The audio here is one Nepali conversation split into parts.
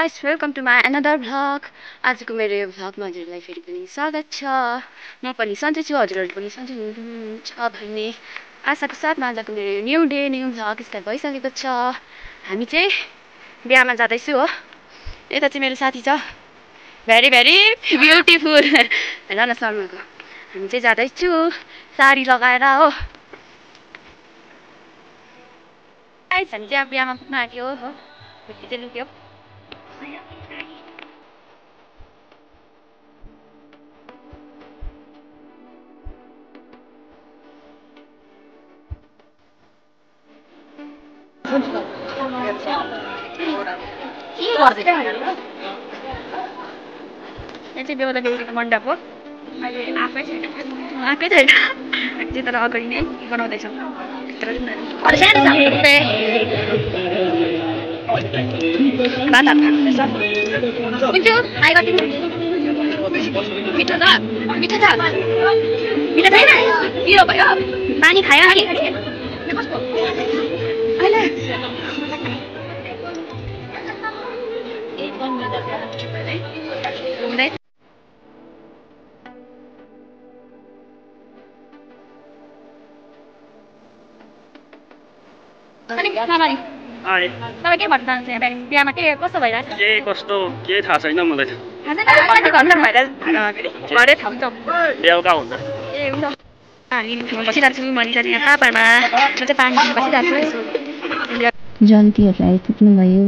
guys, welcome to my another vlog. आजको मेरो यो भ्लगमा हजुरलाई फेरि पनि स्वागत छ। म पनि सन्चै छु, हजुरहरू पनि सन्चै हुनुहुन्छ भन्ने आशाको साथमा आजको मेरो new day new vlog start भइसकेको छ। हामी चाहिँ बिहामा जाँदैछु हो। यता चाहिँ मेरो साथी छ, भेरी भेरी ब्युटिफुल रना शर्माको। हामी चाहिँ जाँदैछु साडी लगाएर हो। गाइस हामी चाहिँ बिहामा पुग्न आँट्यो हो। भेटी चाहिँ लुक्यो। यहाँ चाहिँ बेहुला बेहुलीको मण्डप हो। अहिले आफै छैन, आएकै छैन। चाहिँ तर अगाडि नै बनाउँदैछौँ। पानी खायो तपाईँ के भन्न चाहनुहुन्छ? बिहामा के कस्तो भइरहेको छ? के कस्तो के थाहा छैन मलाई त। घरै थाम्छौँ बेलुका हुन्छ। ए हुन्छ। हामी बसिरहेको छु मनिषा यहाँ पापामा। म चाहिँ पानी बसिरहेको छु। जन्तीहरूलाई पुग्नु भयो।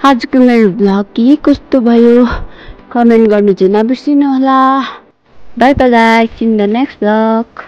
आजको मेरो भ्लग के कस्तो भयो कमेन्ट गर्नु चाहिँ नबिर्सिनु होला। Bye bye, see you in the next vlog.